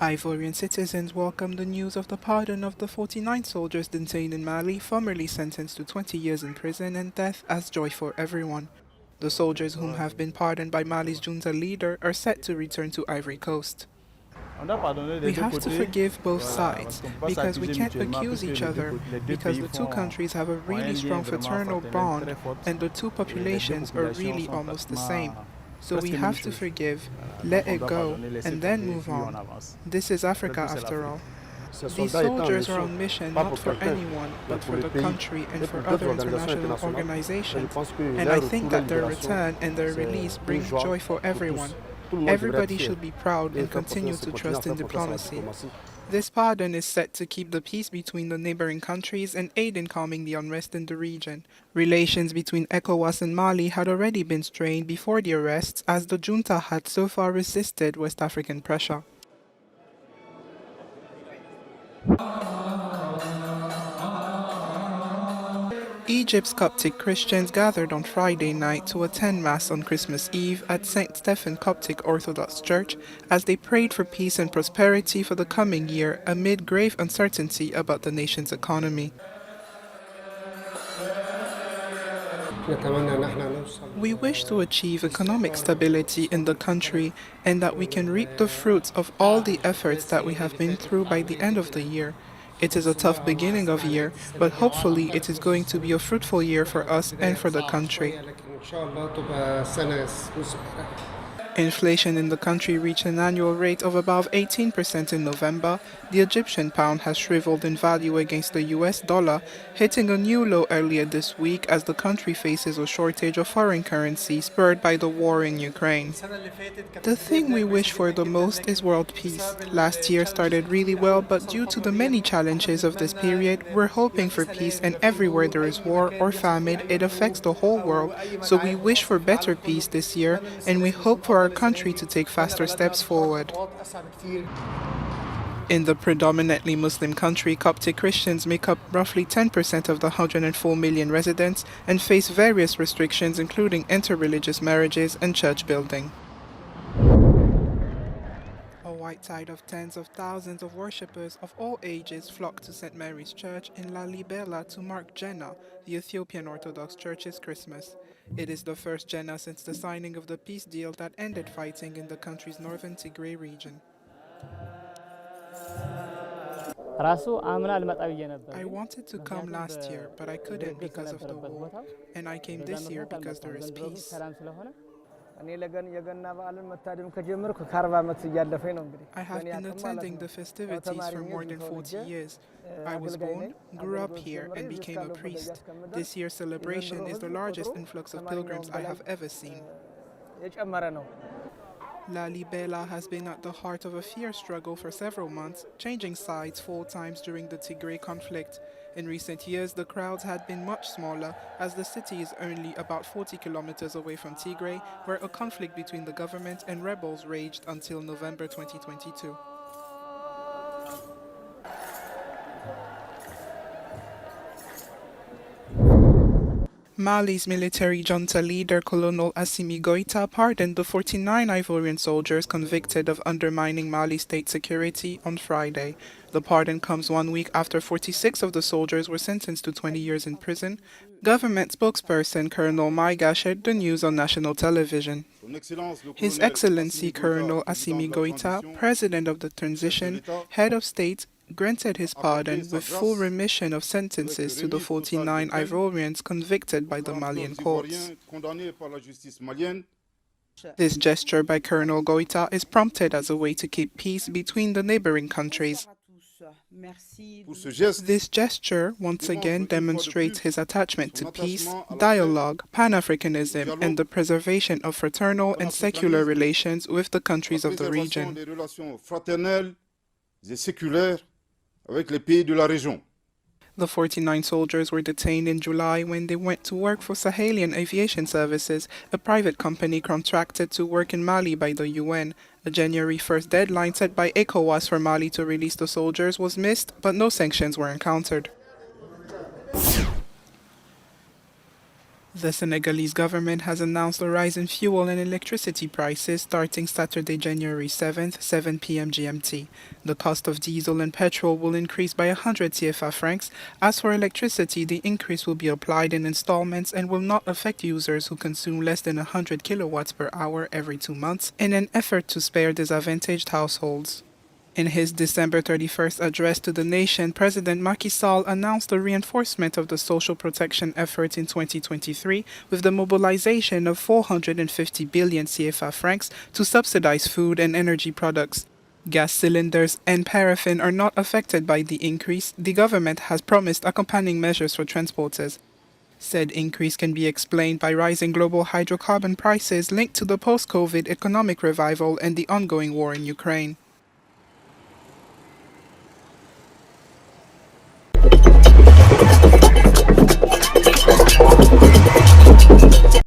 Ivorian citizens welcomed the news of the pardon of the 49 soldiers detained in Mali, formerly sentenced to 20 years in prison and death, as joy for everyone. The soldiers whom have been pardoned by Mali's junta leader are set to return to Ivory Coast. We have to forgive both sides, because we can't accuse each other, because the two countries have a really strong fraternal bond and the two populations are really almost the same. So we have to forgive, let it go, and then move on. This is Africa after all. These soldiers are on mission not for anyone, but for the country and for other international organizations, and I think that their return and their release brings joy for everyone. Everybody should be proud and continue to trust in diplomacy. This pardon is set to keep the peace between the neighboring countries and aid in calming the unrest in the region. Relations between ECOWAS and Mali had already been strained before the arrests, as the junta had so far resisted West African pressure. Egypt's Coptic Christians gathered on Friday night to attend Mass on Christmas Eve at St. Stephen Coptic Orthodox Church as they prayed for peace and prosperity for the coming year amid grave uncertainty about the nation's economy. We wish to achieve economic stability in the country and that we can reap the fruits of all the efforts that we have been through by the end of the year. It is a tough beginning of year, but hopefully it is going to be a fruitful year for us and for the country. Inflation in the country reached an annual rate of above 18% in November. The Egyptian pound has shriveled in value against the US dollar, hitting a new low earlier this week as the country faces a shortage of foreign currency spurred by the war in Ukraine. The thing we wish for the most is world peace. Last year started really well, but due to the many challenges of this period, we're hoping for peace, and everywhere there is war or famine, it affects the whole world. So we wish for better peace this year, and we hope for our country to take faster steps forward. In the predominantly Muslim country, Coptic Christians make up roughly 10% of the 104 million residents and face various restrictions including interreligious marriages and church building. A white tide of tens of thousands of worshippers of all ages flocked to St. Mary's Church in Lalibela to mark Jena, the Ethiopian Orthodox Church's Christmas. It is the first Jena since the signing of the peace deal that ended fighting in the country's northern Tigray region. I wanted to come last year, but I couldn't because of the war, and I came this year because there is peace. I have been attending the festivities for more than 40 years. I was born, grew up here, and became a priest. This year's celebration is the largest influx of pilgrims I have ever seen. Lalibela has been at the heart of a fierce struggle for several months, changing sides 4 times during the Tigray conflict. In recent years, the crowds had been much smaller, as the city is only about 40 kilometers away from Tigray, where a conflict between the government and rebels raged until November 2022. Mali's military junta leader Colonel Assimi Goita pardoned the 49 Ivorian soldiers convicted of undermining Mali state security on Friday. The pardon comes 1 week after 46 of the soldiers were sentenced to 20 years in prison. Government spokesperson Colonel Maiga shared the news on national television. His Excellency Colonel Assimi Goita, President of the Transition, Head of State, granted his pardon with full remission of sentences to the 49 Ivorians convicted by the Malian courts. This gesture by Colonel Goita is prompted as a way to keep peace between the neighboring countries. This gesture once again demonstrates his attachment to peace, dialogue, Pan-Africanism, and the preservation of fraternal and secular relations with the countries of the region. The 49 soldiers were detained in July when they went to work for Sahelian Aviation Services, a private company contracted to work in Mali by the UN. A January 1st deadline set by ECOWAS for Mali to release the soldiers was missed, but no sanctions were encountered. The Senegalese government has announced a rise in fuel and electricity prices starting Saturday, January 7th, 7 p.m. GMT. The cost of diesel and petrol will increase by 100 CFA francs. As for electricity, the increase will be applied in installments and will not affect users who consume less than 100 kilowatts per hour every 2 months in an effort to spare disadvantaged households. In his December 31st address to the nation, President Macky Sall announced the reinforcement of the social protection efforts in 2023 with the mobilization of 450 billion CFA francs to subsidize food and energy products. Gas cylinders and paraffin are not affected by the increase. The government has promised accompanying measures for transporters. Said increase can be explained by rising global hydrocarbon prices linked to the post-COVID economic revival and the ongoing war in Ukraine.